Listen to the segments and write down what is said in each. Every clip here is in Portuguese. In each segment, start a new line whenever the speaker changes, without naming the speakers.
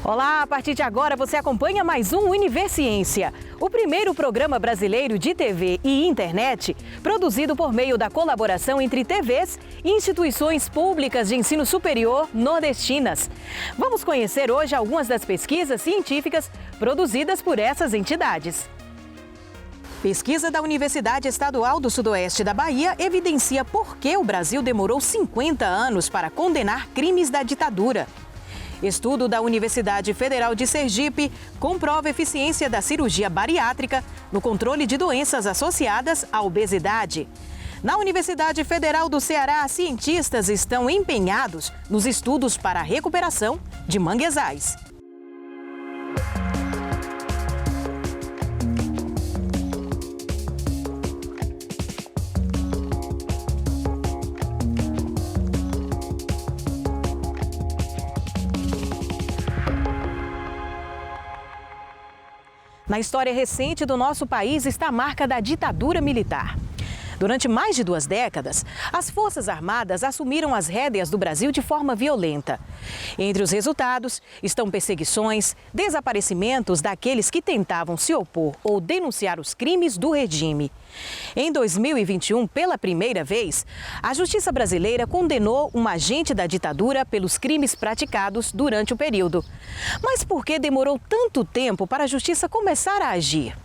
Olá, a partir de agora você acompanha mais um Universiência, o primeiro programa brasileiro de TV e internet produzido por meio da colaboração entre TVs e instituições públicas de ensino superior nordestinas. Vamos conhecer hoje algumas das pesquisas científicas produzidas por essas entidades. Pesquisa da Universidade Estadual do Sudoeste da Bahia evidencia por que o Brasil demorou 50 anos para condenar crimes da ditadura. Estudo da Universidade Federal de Sergipe comprova a eficiência da cirurgia bariátrica no controle de doenças associadas à obesidade. Na Universidade Federal do Ceará, cientistas estão empenhados nos estudos para a recuperação de manguezais. Na história recente do nosso país está a marca da ditadura militar. Durante mais de 2 décadas, as Forças Armadas assumiram as rédeas do Brasil de forma violenta. Entre os resultados estão perseguições, desaparecimentos daqueles que tentavam se opor ou denunciar os crimes do regime. Em 2021, pela primeira vez, a Justiça brasileira condenou um agente da ditadura pelos crimes praticados durante o período. Mas por que demorou tanto tempo para a Justiça começar a agir?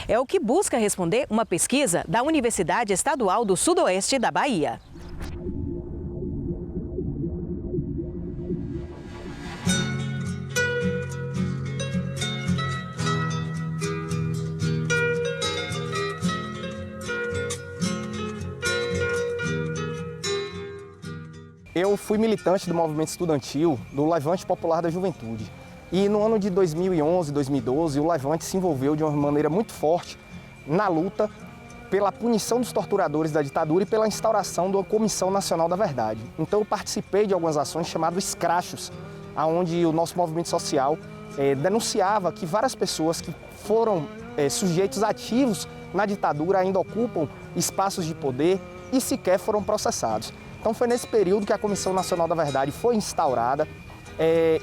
É o que busca responder uma pesquisa da Universidade Estadual do Sudoeste da Bahia.
Eu fui militante do movimento estudantil do Levante Popular da Juventude. E no ano de 2011, 2012, o Levante se envolveu de uma maneira muito forte na luta pela punição dos torturadores da ditadura e pela instauração da Comissão Nacional da Verdade. Então eu participei de algumas ações chamadas escrachos, onde o nosso movimento social denunciava que várias pessoas que foram sujeitos ativos na ditadura ainda ocupam espaços de poder e sequer foram processados. Então foi nesse período que a Comissão Nacional da Verdade foi instaurada.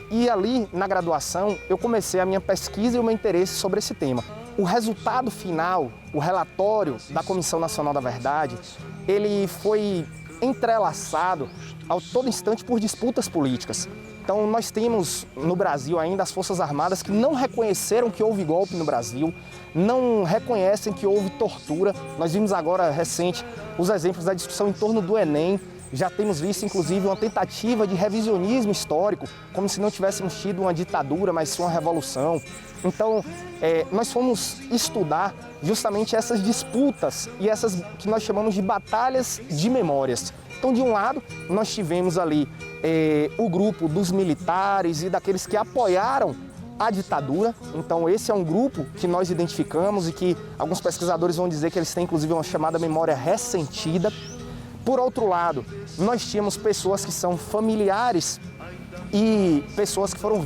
E ali, na graduação, eu comecei a minha pesquisa e o meu interesse sobre esse tema. O resultado final, o relatório da Comissão Nacional da Verdade, ele foi entrelaçado a todo instante por disputas políticas. Então nós temos no Brasil ainda as Forças Armadas que não reconheceram que houve golpe no Brasil, não reconhecem que houve tortura. Nós vimos agora, recente, os exemplos da discussão em torno do Enem. Já temos visto, inclusive, uma tentativa de revisionismo histórico, como se não tivéssemos tido uma ditadura, mas sim uma revolução. Então, nós fomos estudar justamente essas disputas e essas que nós chamamos de batalhas de memórias. Então, de um lado, nós tivemos ali o grupo dos militares e daqueles que apoiaram a ditadura. Então, esse é um grupo que nós identificamos e que alguns pesquisadores vão dizer que eles têm, inclusive, uma chamada memória ressentida. Por outro lado, nós tínhamos pessoas que são familiares e pessoas que foram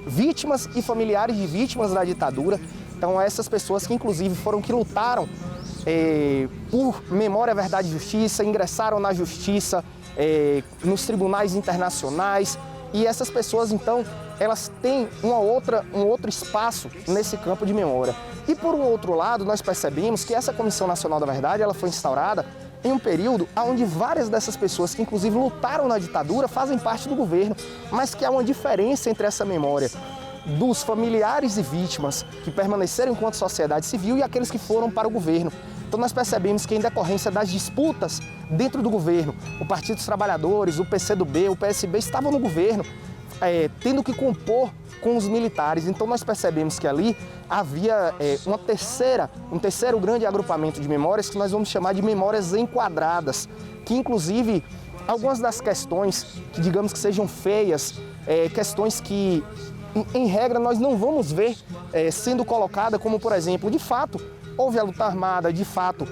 vítimas e familiares de vítimas da ditadura. Então, essas pessoas que, inclusive, que lutaram por memória, verdade e justiça, ingressaram na justiça, nos tribunais internacionais. E essas pessoas, então, elas têm um outro espaço nesse campo de memória. E, por um outro lado, nós percebemos que essa Comissão Nacional da Verdade ela foi instaurada em um período onde várias dessas pessoas que inclusive lutaram na ditadura fazem parte do governo, mas que há uma diferença entre essa memória dos familiares e vítimas que permaneceram enquanto sociedade civil e aqueles que foram para o governo. Então nós percebemos que em decorrência das disputas dentro do governo, o Partido dos Trabalhadores, o PCdoB, o PSB estavam no governo, tendo que compor com os militares. Então nós percebemos que ali havia um terceiro grande agrupamento de memórias que nós vamos chamar de memórias enquadradas, que inclusive algumas das questões que digamos que sejam feias, questões que em regra nós não vamos ver sendo colocada, como por exemplo, de fato houve a luta armada, de fato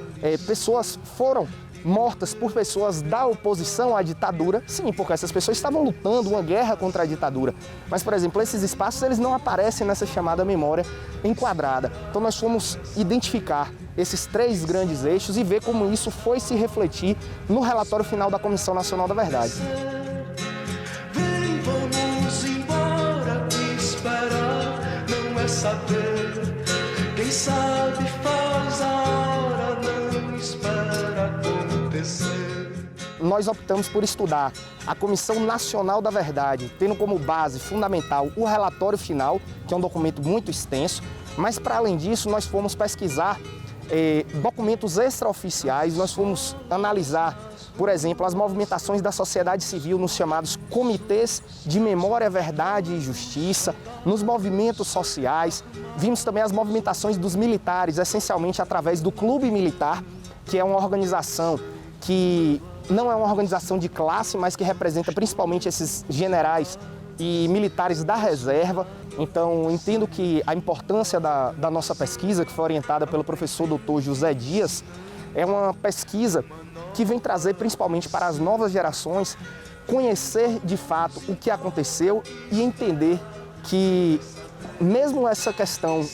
pessoas foram mortas por pessoas da oposição à ditadura, sim, porque essas pessoas estavam lutando uma guerra contra a ditadura. Mas, por exemplo, esses espaços eles não aparecem nessa chamada memória enquadrada. Então nós fomos identificar esses 3 grandes eixos e ver como isso foi se refletir no relatório final da Comissão Nacional da Verdade.
Vem, vamos embora,
nós optamos por estudar a Comissão Nacional da Verdade, tendo como base fundamental o relatório final, que é um documento muito extenso, mas para além disso nós fomos pesquisar documentos extraoficiais, nós fomos analisar, por exemplo, as movimentações da sociedade civil nos chamados comitês de memória, verdade e justiça, nos movimentos sociais, vimos também as movimentações dos militares, essencialmente através do Clube Militar, que é uma organização que não é uma organização de classe, mas que representa principalmente esses generais e militares da reserva. Então, entendo que a importância da nossa pesquisa, que foi orientada pelo professor Dr. José Dias, é uma pesquisa que vem trazer principalmente para as novas gerações conhecer de fato o que aconteceu e entender que mesmo essa questão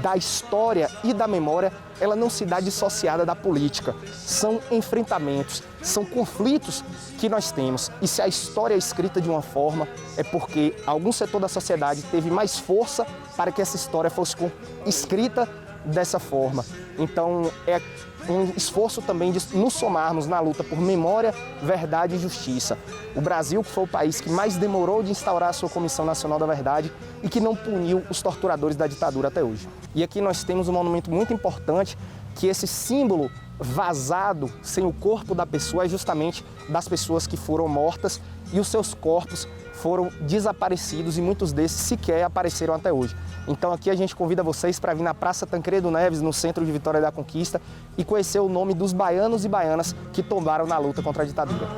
da história e da memória, ela não se dá dissociada da política. São enfrentamentos, são conflitos que nós temos. E se a história é escrita de uma forma, é porque algum setor da sociedade teve mais força para que essa história fosse escrita dessa forma. Então, é um esforço também de nos somarmos na luta por memória, verdade e justiça. O Brasil foi o país que mais demorou de instaurar a sua Comissão Nacional da Verdade e que não puniu os torturadores da ditadura até hoje. E aqui nós temos um monumento muito importante, que esse símbolo vazado, sem o corpo da pessoa, é justamente das pessoas que foram mortas e os seus corpos foram desaparecidos e muitos desses sequer apareceram até hoje. Então aqui a gente convida vocês para vir na Praça Tancredo Neves, no centro de Vitória da Conquista, e conhecer o nome dos baianos e baianas que tombaram na luta contra a ditadura.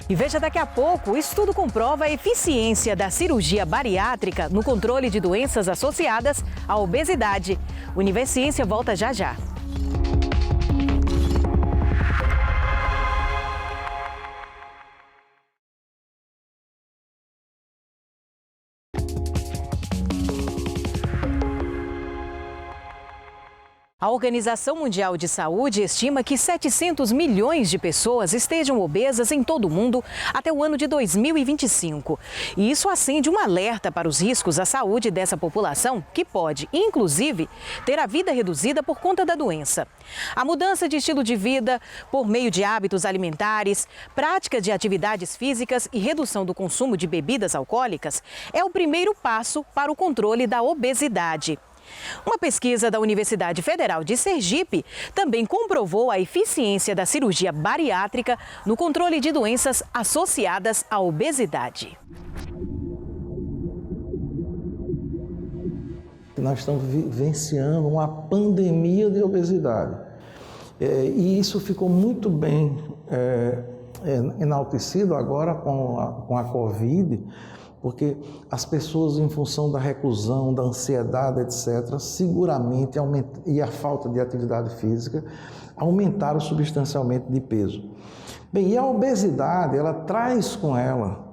E veja daqui a pouco, o estudo comprova a eficiência da cirurgia bariátrica no controle de doenças associadas à obesidade. Univerciência volta já já. A Organização Mundial de Saúde estima que 700 milhões de pessoas estejam obesas em todo o mundo até o ano de 2025. E isso acende um alerta para os riscos à saúde dessa população, que pode, inclusive, ter a vida reduzida por conta da doença. A mudança de estilo de vida por meio de hábitos alimentares, prática de atividades físicas e redução do consumo de bebidas alcoólicas é o primeiro passo para o controle da obesidade. Uma pesquisa da Universidade Federal de Sergipe também comprovou a eficiência da cirurgia bariátrica no controle de doenças associadas à obesidade.
Nós estamos vivenciando uma pandemia de obesidade. E isso ficou muito bem enaltecido agora com a Covid, porque as pessoas, em função da reclusão, da ansiedade, etc., seguramente, e a falta de atividade física, aumentaram substancialmente de peso. Bem, e a obesidade, ela traz com ela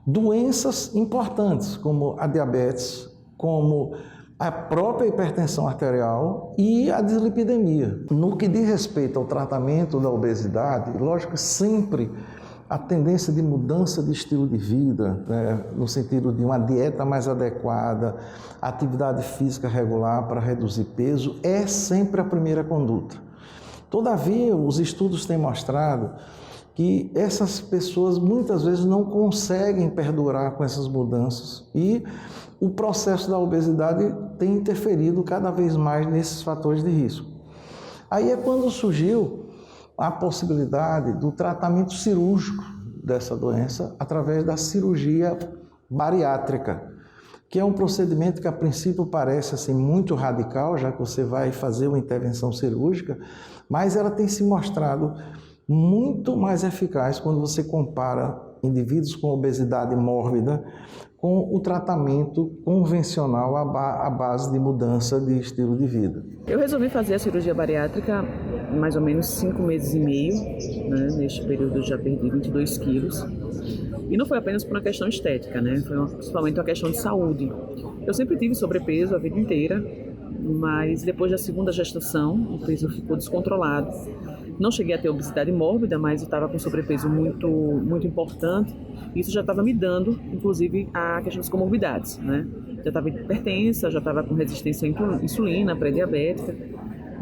doenças importantes, como a diabetes, como a própria hipertensão arterial e a dislipidemia. No que diz respeito ao tratamento da obesidade, lógico, sempre a tendência de mudança de estilo de vida, né, no sentido de uma dieta mais adequada, atividade física regular para reduzir peso, é sempre a primeira conduta. Todavia, os estudos têm mostrado que essas pessoas muitas vezes não conseguem perdurar com essas mudanças e o processo da obesidade tem interferido cada vez mais nesses fatores de risco. Aí é quando surgiu a possibilidade do tratamento cirúrgico dessa doença através da cirurgia bariátrica, que é um procedimento que a princípio parece assim muito radical, já que você vai fazer uma intervenção cirúrgica, mas ela tem se mostrado muito mais eficaz quando você compara indivíduos com obesidade mórbida com o tratamento convencional à base de mudança de estilo de vida.
Eu resolvi fazer a cirurgia bariátrica mais ou menos 5 meses e meio, né? Neste período eu já perdi 22 quilos. E não foi apenas por uma questão estética, né? Foi principalmente uma questão de saúde. Eu sempre tive sobrepeso a vida inteira, mas depois da segunda gestação, o peso ficou descontrolado. Não cheguei a ter obesidade mórbida, mas eu estava com sobrepeso muito importante. Isso já estava me dando, inclusive, a questão das comorbidades, né? Já estava hipertensa, já estava com resistência à insulina, pré-diabética,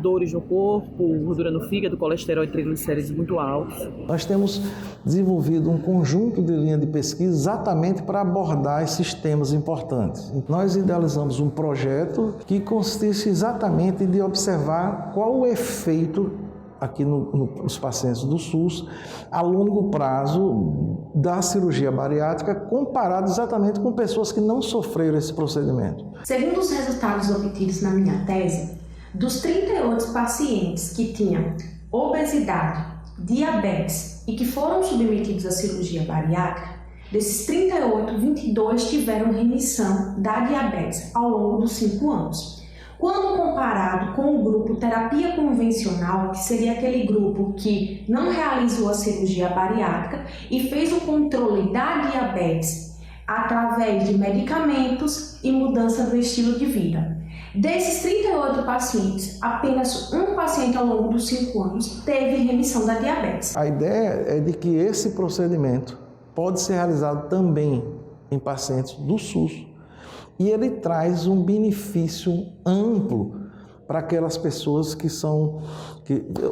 dores no corpo, gordura no fígado, colesterol e triglicérides muito altos.
Nós temos desenvolvido um conjunto de linhas de pesquisa exatamente para abordar esses temas importantes. Nós idealizamos um projeto que consiste exatamente de observar qual o efeito aqui nos pacientes do SUS a longo prazo da cirurgia bariátrica comparado exatamente com pessoas que não sofreram esse procedimento.
Segundo os resultados obtidos na minha tese, dos 38 pacientes que tinham obesidade, diabetes e que foram submetidos à cirurgia bariátrica, desses 38, 22 tiveram remissão da diabetes ao longo dos 5 anos. Quando comparado com o grupo terapia convencional, que seria aquele grupo que não realizou a cirurgia bariátrica e fez o controle da diabetes através de medicamentos e mudança do estilo de vida. Desses 38 pacientes, apenas um paciente ao longo dos 5 anos teve remissão da diabetes.
A ideia é de que esse procedimento pode ser realizado também em pacientes do SUS e ele traz um benefício amplo para aquelas pessoas que são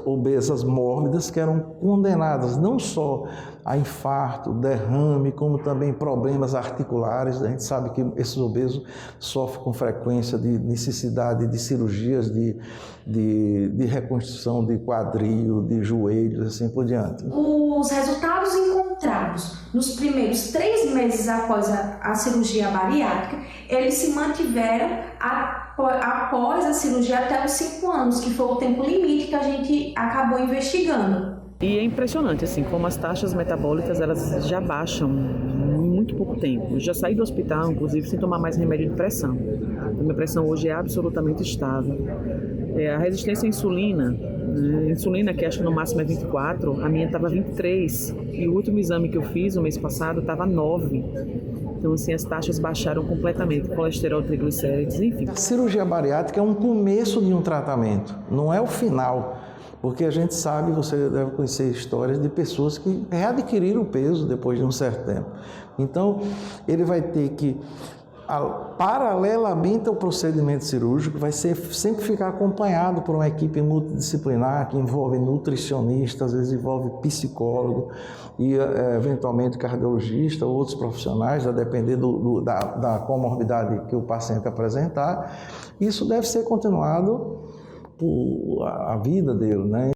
obesas mórbidas, que eram condenadas não só a infarto, derrame, como também problemas articulares. A gente sabe que esses obesos sofrem com frequência de necessidade de cirurgias de reconstrução de quadril, de joelhos, assim por diante.
Os resultados encontrados nos primeiros 3 meses após a cirurgia bariátrica, eles se mantiveram após a cirurgia até os 5 anos, que foi o tempo limite que a gente acabou investigando.
E é impressionante, assim, como as taxas metabólicas, elas já baixam em muito pouco tempo. Eu já saí do hospital, inclusive, sem tomar mais remédio de pressão. A minha pressão hoje é absolutamente estável. A resistência à insulina, insulina que acho que no máximo é 24, a minha estava 23. E o último exame que eu fiz, no mês passado, estava 9. Então, assim, as taxas baixaram completamente, colesterol, triglicérides, enfim.
A cirurgia bariátrica é um começo de um tratamento, não é o final. Porque a gente sabe, você deve conhecer histórias de pessoas que readquiriram o peso depois de um certo tempo. Então, ele vai ter que, paralelamente ao procedimento cirúrgico, vai sempre ficar acompanhado por uma equipe multidisciplinar que envolve nutricionista, às vezes envolve psicólogo e eventualmente cardiologista ou outros profissionais, a depender da comorbidade que o paciente apresentar. Isso deve ser continuado a vida dele, né?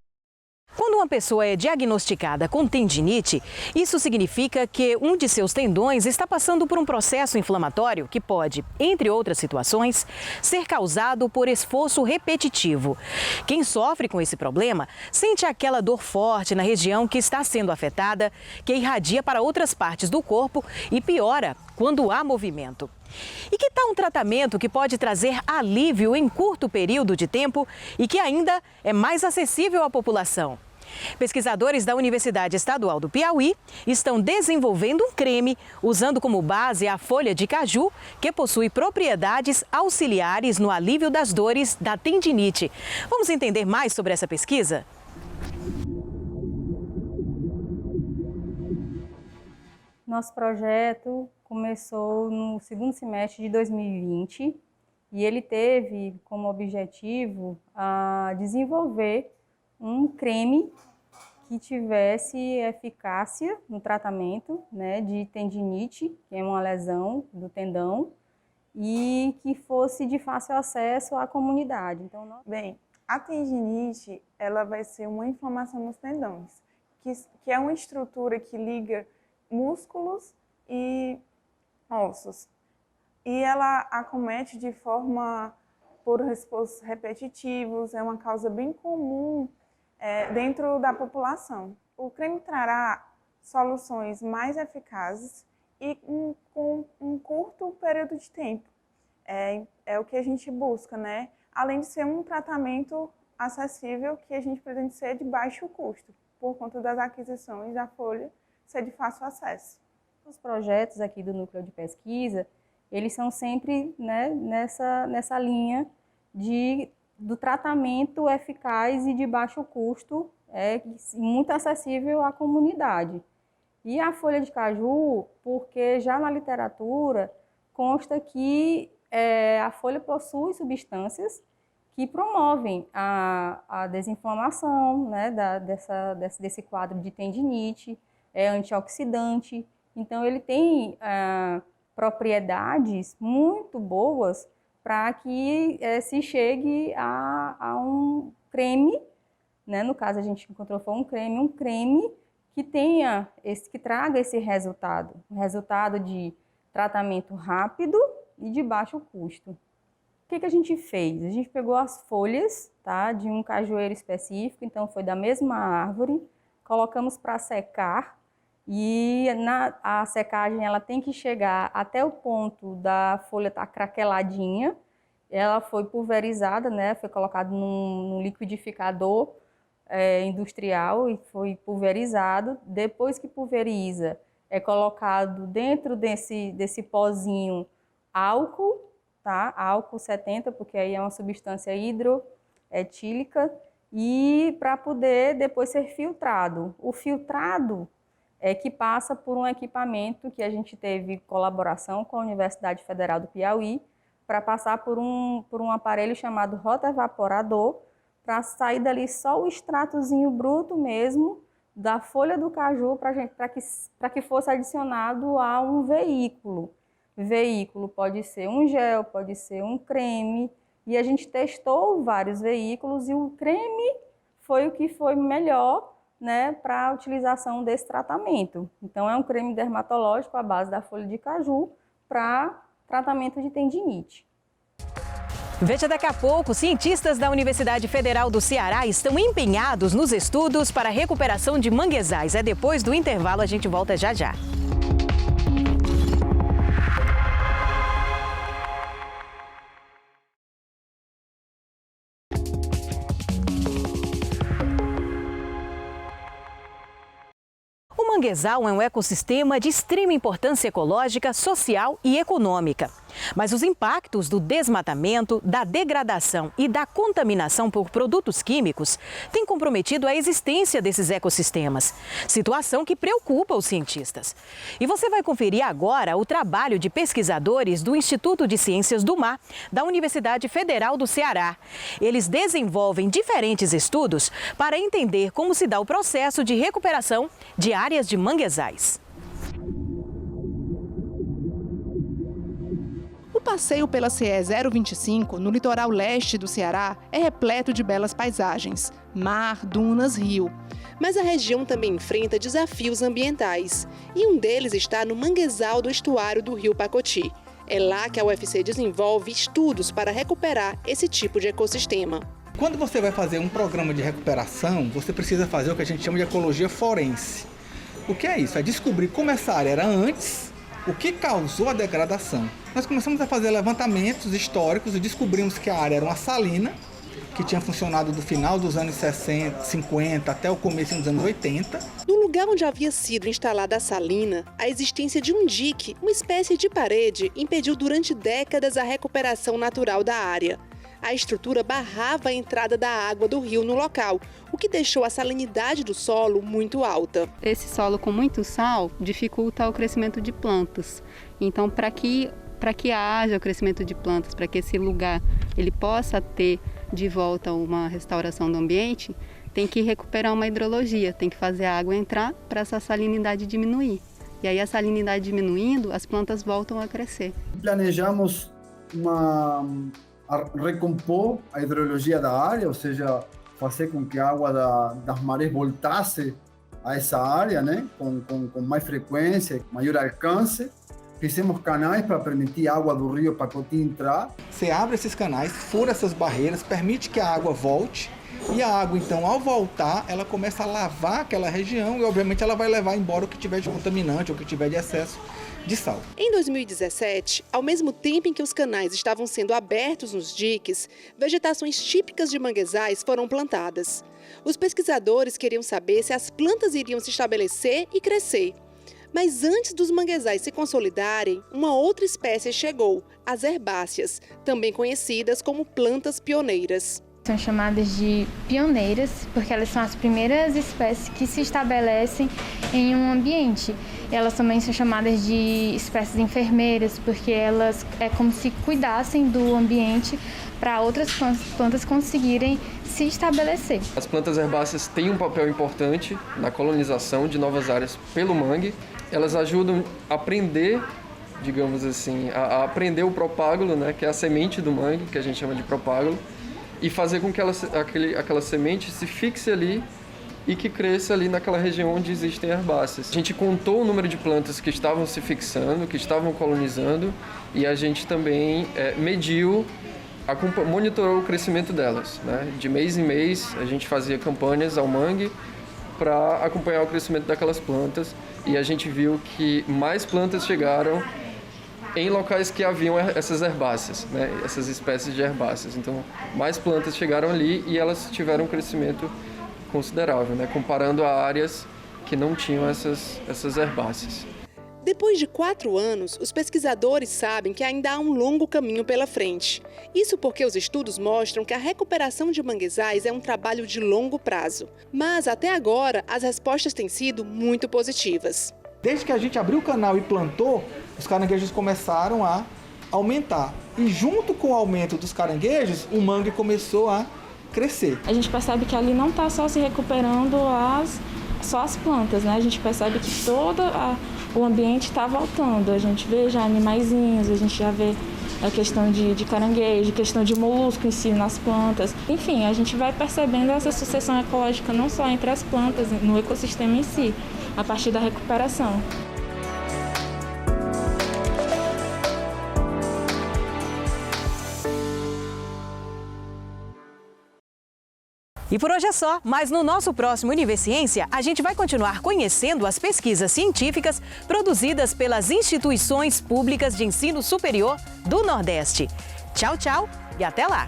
Quando uma pessoa é diagnosticada com tendinite, isso significa que um de seus tendões está passando por um processo inflamatório que pode, entre outras situações, ser causado por esforço repetitivo. Quem sofre com esse problema sente aquela dor forte na região que está sendo afetada, que irradia para outras partes do corpo e piora quando há movimento. E que tal um tratamento que pode trazer alívio em curto período de tempo e que ainda é mais acessível à população? Pesquisadores da Universidade Estadual do Piauí estão desenvolvendo um creme usando como base a folha de caju, que possui propriedades auxiliares no alívio das dores da tendinite. Vamos entender mais sobre essa pesquisa?
Nosso projeto começou no segundo semestre de 2020 e ele teve como objetivo desenvolver um creme que tivesse eficácia no tratamento, né, de tendinite, que é uma lesão do tendão, e que fosse de fácil acesso à comunidade. Então,
Bem, a tendinite ela vai ser uma inflamação nos tendões, que é uma estrutura que liga músculos e ossos. E ela acomete de forma por esforços repetitivos, é uma causa bem comum dentro da população. O creme trará soluções mais eficazes e com um curto período de tempo. É o que a gente busca, né? Além de ser um tratamento acessível, que a gente pretende ser de baixo custo, por conta das aquisições da folha ser de fácil acesso.
Os projetos aqui do Núcleo de Pesquisa, eles são sempre, né, nessa linha do tratamento eficaz e de baixo custo, muito acessível à comunidade. E a folha de caju, porque já na literatura consta que a folha possui substâncias que promovem a desinflamação, né, desse quadro de tendinite, é antioxidante. Então, ele tem propriedades muito boas para que se chegue a um creme, né? No caso, a gente encontrou foi um creme que que traga esse resultado, um resultado de tratamento rápido e de baixo custo. O que a gente fez? A gente pegou as folhas, tá, de um cajueiro específico, então foi da mesma árvore, colocamos para secar e a secagem ela tem que chegar até o ponto da folha estar craqueladinha. Ela foi pulverizada, né, foi colocada num liquidificador industrial e foi pulverizado. Depois que pulveriza, é colocado dentro desse pozinho álcool, tá? Álcool 70, porque aí é uma substância hidroetílica, e para poder depois ser filtrado. O filtrado é que passa por um equipamento que a gente teve colaboração com a Universidade Federal do Piauí, para passar por um aparelho chamado rotaevaporador, para sair dali só o extratozinho bruto mesmo da folha do caju, para que fosse adicionado a um veículo. Veículo pode ser um gel, pode ser um creme, e a gente testou vários veículos e o creme foi o que foi melhor, né, para a utilização desse tratamento. Então, é um creme dermatológico à base da folha de caju para tratamento de tendinite.
Veja daqui a pouco, cientistas da Universidade Federal do Ceará estão empenhados nos estudos para a recuperação de manguezais. Depois do intervalo, a gente volta já já. O manguezal é um ecossistema de extrema importância ecológica, social e econômica. Mas os impactos do desmatamento, da degradação e da contaminação por produtos químicos têm comprometido a existência desses ecossistemas, situação que preocupa os cientistas. E você vai conferir agora o trabalho de pesquisadores do Instituto de Ciências do Mar, da Universidade Federal do Ceará. Eles desenvolvem diferentes estudos para entender como se dá o processo de recuperação de áreas de manguezais.
O passeio pela CE 025, no litoral leste do Ceará, é repleto de belas paisagens, mar, dunas, rio. Mas a região também enfrenta desafios ambientais, e um deles está no manguezal do estuário do rio Pacoti. É lá que a UFC desenvolve estudos para recuperar esse tipo de ecossistema.
Quando você vai fazer um programa de recuperação, você precisa fazer o que a gente chama de ecologia forense. O que é isso? É descobrir como essa área era antes, o que causou a degradação. Nós começamos a fazer levantamentos históricos e descobrimos que a área era uma salina, que tinha funcionado do final dos anos 60, 50 até o começo dos anos 80.
No lugar onde havia sido instalada a salina, a existência de um dique, uma espécie de parede, impediu durante décadas a recuperação natural da área. A estrutura barrava a entrada da água do rio no local, o que deixou a salinidade do solo muito alta.
Esse solo com muito sal dificulta o crescimento de plantas. Então, para que haja o crescimento de plantas, para que esse lugar ele possa ter de volta uma restauração do ambiente, tem que recuperar uma hidrologia, tem que fazer a água entrar para essa salinidade diminuir. E aí a salinidade diminuindo, as plantas voltam a crescer.
Planejamos recompor a hidrologia da área, ou seja, fazer com que a água das marés voltasse a essa área, né, com mais frequência, maior alcance. Fizemos canais para permitir a água do rio Pacoti entrar.
Você abre esses canais, fura essas barreiras, permite que a água volte, e a água, então, ao voltar, ela começa a lavar aquela região e, obviamente, ela vai levar embora o que tiver de contaminante ou o que tiver de excesso de sal.
Em 2017, ao mesmo tempo em que os canais estavam sendo abertos nos diques, vegetações típicas de manguezais foram plantadas. Os pesquisadores queriam saber se as plantas iriam se estabelecer e crescer. Mas antes dos manguezais se consolidarem, uma outra espécie chegou, as herbáceas, também conhecidas como plantas pioneiras.
São chamadas de pioneiras porque elas são as primeiras espécies que se estabelecem em um ambiente. Elas também são chamadas de espécies enfermeiras porque elas é como se cuidassem do ambiente para outras plantas conseguirem se estabelecer.
As plantas herbáceas têm um papel importante na colonização de novas áreas pelo mangue. Elas ajudam a aprender, digamos assim, a aprender o propágulo, né, que é a semente do mangue, que a gente chama de propágulo, e fazer com que aquela semente se fixe ali e que cresça ali naquela região onde existem herbáceas. A gente contou o número de plantas que estavam se fixando, que estavam colonizando, e a gente também mediu, monitorou o crescimento delas, né? De mês em mês a gente fazia campanhas ao mangue para acompanhar o crescimento daquelas plantas, e a gente viu que mais plantas chegaram em locais que haviam essas herbáceas, né? Essas espécies de herbáceas. Então, mais plantas chegaram ali e elas tiveram um crescimento considerável, né? Comparando a áreas que não tinham essas herbáceas.
Depois de 4 anos, os pesquisadores sabem que ainda há um longo caminho pela frente. Isso porque os estudos mostram que a recuperação de manguezais é um trabalho de longo prazo. Mas, até agora, as respostas têm sido muito positivas.
Desde que a gente abriu o canal e plantou, os caranguejos começaram a aumentar. E junto com o aumento dos caranguejos, o mangue começou a crescer.
A gente percebe que ali não está só se recuperando só as plantas, né? A gente percebe que todo o ambiente está voltando. A gente vê já animaizinhos, a gente já vê a questão de caranguejo, questão de molusco em si nas plantas. Enfim, a gente vai percebendo essa sucessão ecológica não só entre as plantas, no ecossistema em si, a partir da recuperação.
E por hoje é só, mas no nosso próximo Univerciência, a gente vai continuar conhecendo as pesquisas científicas produzidas pelas instituições públicas de ensino superior do Nordeste. Tchau, tchau e até lá!